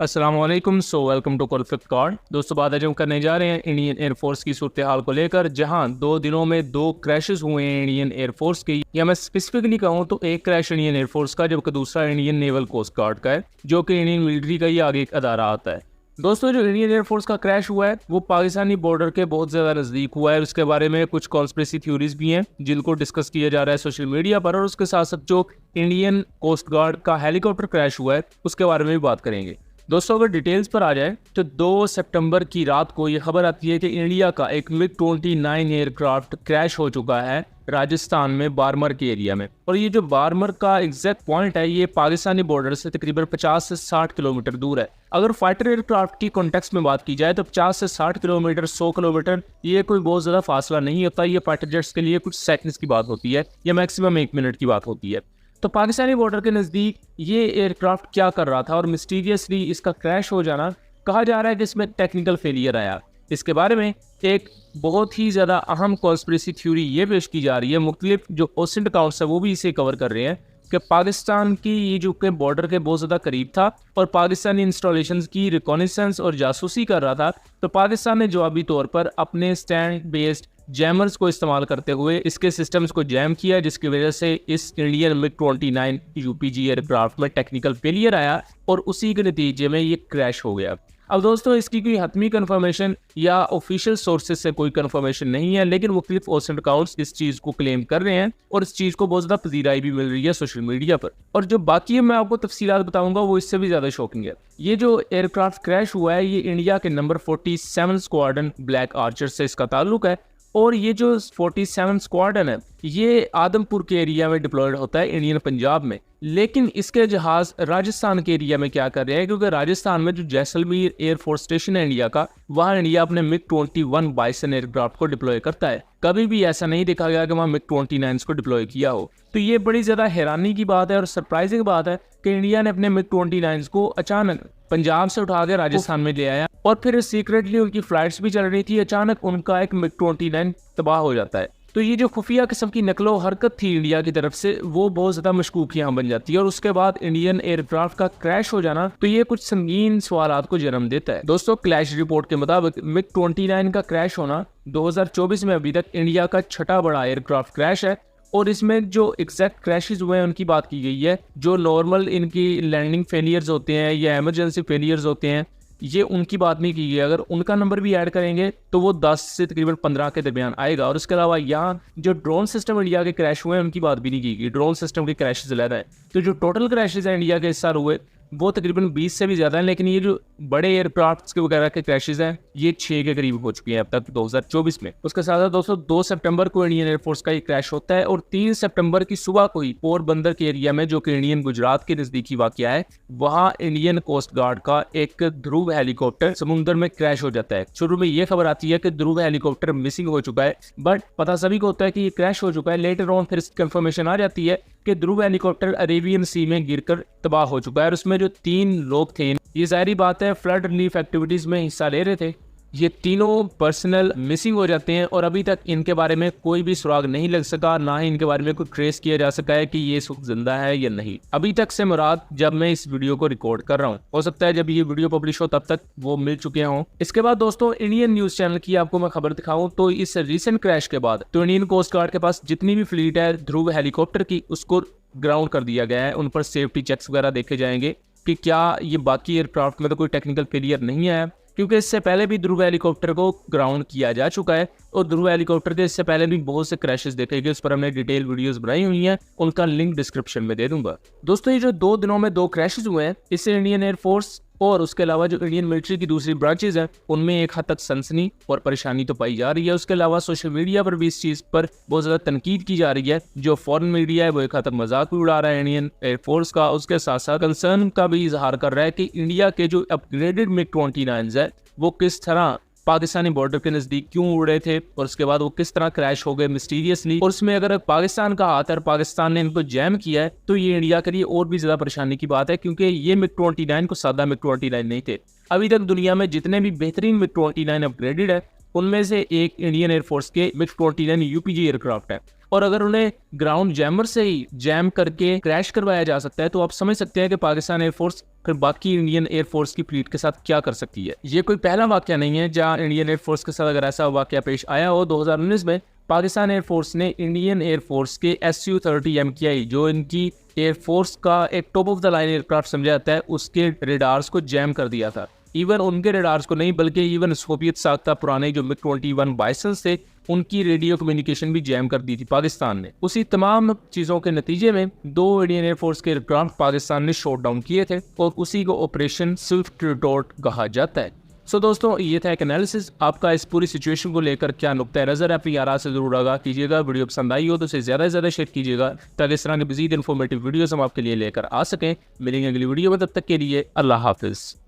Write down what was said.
अस्सलाम वालेकुम। Welcome to call Flipkart. दोस्तों, बात आज हम करने जा रहे हैं इंडियन एयरफोर्स की सूरत हाल को लेकर, जहां 2 दिनों में 2 क्रैशेस हुए हैं इंडियन एयरफोर्स के। या मैं स्पेसिफिकली कहूं तो एक क्रैश इंडियन एयरफोर्स का, जबकि दूसरा इंडियन नेवल कोस्ट गार्ड का है, जो कि इंडियन मिलिट्री का ही आगे एक अदारा आता है। दोस्तों, जो इंडियन एयरफोर्स का क्रैश हुआ है वो पाकिस्तानी बॉर्डर के बहुत ज़्यादा नज़दीक हुआ है। उसके बारे में कुछ कॉन्स्पिरेसी थ्योरीज भी हैं जिनको डिस्कस किया जा रहा है सोशल मीडिया पर, और उसके साथ साथ जो इंडियन कोस्ट गार्ड का हेलीकॉप्टर क्रैश हुआ है उसके बारे में भी बात करेंगे। दोस्तों, अगर डिटेल्स पर आ जाए तो 2 सितंबर की रात को ये खबर आती है कि इंडिया का एक MiG-29 एयरक्राफ्ट क्रैश हो चुका है राजस्थान में बारमर के एरिया में। और ये जो बारमर का एग्जैक्ट पॉइंट है ये पाकिस्तानी बॉर्डर से तकरीबन 50 से 60 किलोमीटर दूर है। अगर फाइटर एयरक्राफ्ट की कॉन्टेक्स्ट में बात की जाए तो 50 से 60 किलोमीटर, 100 किलोमीटर ये कोई बहुत ज़्यादा फासला नहीं होता। ये फाइटर जेट्स के लिए कुछ सेकंड्स की बात होती है या मैक्सिमम 1 मिनट की बात होती है। तो पाकिस्तानी बॉर्डर के नज़दीक ये एयरक्राफ्ट क्या कर रहा था और मिस्टीरियसली इसका क्रैश हो जाना, कहा जा रहा है कि इसमें टेक्निकल फेलियर आया। इसके बारे में एक बहुत ही ज़्यादा अहम कॉन्स्पिरेसी थ्योरी ये पेश की जा रही है। मुख्तलिफ जो ओसेंट अकाउंट्स है वो भी इसे कवर कर रहे हैं कि पाकिस्तान की ये जो के बॉर्डर के बहुत ज़्यादा करीब था और पाकिस्तानी इंस्टॉलेशंस की रिकॉनेसेंस और जासूसी कर रहा था, तो पाकिस्तान ने जवाबी तौर पर अपने स्टैंड बेस्ड जैमर्स को इस्तेमाल करते हुए इसके सिस्टम्स को जैम किया, जिसकी वजह से इस इंडियन MiG-29 यूपीजी एयरक्राफ्ट में टेक्निकल फेलियर आया और उसी के नतीजे में ये क्रैश हो गया। अब दोस्तों, इसकी कोई हतमी कंफर्मेशन या ऑफिशियल सोर्सेज से कोई कंफर्मेशन नहीं है, लेकिन मुख्तलिफ ओसेंट अकाउंट्स इस चीज़ को क्लेम कर रहे हैं और इस चीज़ को बहुत ज़्यादा पजीराई भी मिल रही है सोशल मीडिया पर। और जो बाकी मैं आपको तफसीलात बताऊंगा वो इससे भी ज़्यादा शॉकिंग है। ये जो एयरक्राफ्ट क्रैश हुआ है ये इंडिया के नंबर 47 स्क्वाड्रन ब्लैक आर्चर से इसका ताल्लुक है। और ये जो 47 स्क्वाड्रन है ये आदमपुर के एरिया में डिप्लॉयड होता है इंडियन पंजाब में, लेकिन इसके जहाज राजस्थान के एरिया में क्या कर रहे हैं, क्योंकि राजस्थान में जो जैसलमेर एयरफोर्स स्टेशन है इंडिया का, वहाँ इंडिया अपने MiG-21 बाइसन एयरक्राफ्ट को डिप्लॉय करता है। कभी भी ऐसा नहीं देखा गया कि वहाँ MiG-29 को डिप्लॉय किया हो। तो ये बड़ी ज़्यादा हैरानी की बात है और सरप्राइजिंग बात है कि इंडिया ने अपने MiG-29 को अचानक पंजाब से उठा के राजस्थान में ले आया और फिर सीक्रेटली उनकी फ्लाइट्स भी चल रही थी, अचानक उनका एक MiG-29 तबाह हो जाता है। तो ये जो खुफिया किस्म की नकलो हरकत थी इंडिया की तरफ से वो बहुत ज़्यादा मशकूक यहाँ बन जाती है, और उसके बाद इंडियन एयरक्राफ्ट का क्रैश हो जाना तो ये कुछ संगीन सवालात को जन्म देता है। दोस्तों, क्लैश रिपोर्ट के मुताबिक MiG-29 का क्रैश होना 2024 में अभी तक इंडिया का छठा बड़ा एयरक्राफ्ट क्रैश है। और इसमें जो एग्जैक्ट क्रैशेस हुए हैं उनकी बात की गई है। जो नॉर्मल इनकी लैंडिंग फेलियर्स होते हैं या इमरजेंसी फेलियर्स होते हैं ये उनकी बात नहीं की गई। अगर उनका नंबर भी ऐड करेंगे तो वो 10 से तकरीबन 15 के दरमियान आएगा। और इसके अलावा यहाँ जो ड्रोन सिस्टम इंडिया के क्रैश हुए हैं उनकी बात भी नहीं की गई। ड्रोन सिस्टम के क्रैशेस ज़्यादा है, तो जो टोटल क्रैशेस हैं इंडिया के इस साल हुए वो तकरीबन 20 से भी ज़्यादा है। लेकिन ये जो बड़े एयरक्राफ्ट के वगैरह के क्रैशेस हैं ये 6 के करीब हो चुके हैं अब तक 2024 में। उसके साथ साथ दोस्तों 2 सितंबर को इंडियन एयरफोर्स का ये क्रैश होता है और 3 सितंबर की सुबह को ही पोरबंदर के एरिया में, जो कि इंडियन गुजरात के नज़दीकी वाक़या है, वहाँ इंडियन कोस्ट गार्ड का एक ध्रुव हेलीकॉप्टर समुद्र में क्रैश हो जाता है। शुरू में ये खबर आती है कि ध्रुव हेलीकॉप्टर मिसिंग हो चुका है, बट पता सभी को होता है कि ये क्रैश हो चुका है। लेटर ऑन फिर कंफर्मेशन आ जाती है कि ध्रुव हेलीकॉप्टर अरेबियन सी में गिरकर तबाह हो चुका है। और उसमें जो 3 लोग थे, ये जाहिर बात है फ्लड रिलीफ एक्टिविटीज में हिस्सा ले रहे थे, ये तीनों पर्सनल मिसिंग हो जाते हैं और अभी तक इनके बारे में कोई भी सुराग नहीं लग सका, ना ही इनके बारे में कोई ट्रेस किया जा सका है कि ये सुख जिंदा है या नहीं। अभी तक से मुराद जब मैं इस वीडियो को रिकॉर्ड कर रहा हूँ, हो सकता है जब ये वीडियो पब्लिश हो तब तक वो मिल चुके हों। इसके बाद दोस्तों इंडियन न्यूज चैनल की आपको मैं खबर दिखाऊं तो इस रिसेंट क्रैश के बाद तो इंडियन कोस्ट गार्ड के पास जितनी भी फ्लीट है ध्रुव हेलीकॉप्टर की, उसको ग्राउंड कर दिया गया है। उन पर सेफ्टी चेक्स वगैरह देखे जाएंगे कि क्या ये बाकी एयरक्राफ्ट में तो कोई टेक्निकल फेलियर नहीं है, क्योंकि इससे पहले भी ध्रुव हेलीकॉप्टर को ग्राउंड किया जा चुका है और ध्रुव हेलीकॉप्टर के इससे पहले भी बहुत से क्रैशेस देखे गए। उस पर हमने डिटेल वीडियोस बनाई हुई हैं, उनका लिंक डिस्क्रिप्शन में दे दूंगा। दोस्तों, ये जो 2 दिनों में 2 क्रैशेस हुए हैं इससे इंडियन एयरफोर्स और उसके अलावा जो इंडियन मिलिट्री की दूसरी ब्रांचेज हैं उनमें एक हद तक सनसनी और परेशानी तो पाई जा रही है। उसके अलावा सोशल मीडिया पर भी इस चीज़ पर बहुत ज़्यादा तनकीद की जा रही है। जो फॉरेन मीडिया है वो एक हद तक मजाक भी उड़ा रहा है इंडियन एयरफोर्स का। उसके साथ साथ कंसर्न का भी इजहार कर रहा है कि इंडिया के जो अपग्रेडेड MiG-29 है वो किस तरह पाकिस्तानी बॉर्डर के नज़दीक क्यों उड़ रहे थे और उसके बाद वो किस तरह क्रैश हो गए मिस्टीरियसली। और उसमें अगर पाकिस्तान का हाथ है और पाकिस्तान ने इनको जैम किया है तो ये इंडिया के लिए और भी ज़्यादा परेशानी की बात है, क्योंकि ये MiG-29 को सादा MiG-29 नहीं थे। अभी तक दुनिया में जितने भी बेहतरीन MiG-29 अपग्रेडेड है उनमें से एक इंडियन एयरफोर्स के MiG-29 यूपीजी एयरक्राफ्ट है। और अगर उन्हें ग्राउंड जैमर से ही जैम करके क्रैश करवाया जा सकता है तो आप समझ सकते हैं कि पाकिस्तान एयरफोर्स फिर बाकी इंडियन एयरफोर्स की फ्लीट के साथ क्या कर सकती है। ये कोई पहला वाकया नहीं है जहां इंडियन एयरफोर्स के साथ अगर ऐसा वाकया पेश आया हो। 2019 में पाकिस्तान एयरफोर्स ने इंडियन एयरफोर्स के Su-30 MKI जो इनकी एयरफोर्स का एक top of the line aircraft समझा जाता है उसके रेडार्स को जैम कर दिया था। इवन उनके रेडार्स को नहीं बल्कि इवन सोवियत साख्ता पुराने जो MiG-21 बाइसन्स थे उनकी रेडियो कम्युनिकेशन भी जैम कर दी थी पाकिस्तान ने। उसी तमाम चीज़ों के नतीजे में 2 इंडियन एयरफोर्स के एयरक्राफ्ट पाकिस्तान ने शॉट डाउन किए थे और उसी को ऑपरेशन स्विफ्ट रिटॉर्ट कहा जाता है। सो दोस्तों ये था एक एनालिसिस। आपका इस पूरी सिचुएशन को लेकर क्या नुक्ता नज़र है, अपनी आरा से जरूर आगाह कीजिएगा। वीडियो पसंद आई हो तो इसे ज़्यादा से ज़्यादा शेयर कीजिएगा ताकि इस तरह के मज़ीद इन्फॉर्मेटिव वीडियोस हम आपके लिए लेकर आ सकें। मिलेंगे अगली वीडियो में, तब तक के लिए अल्लाह हाफिज़।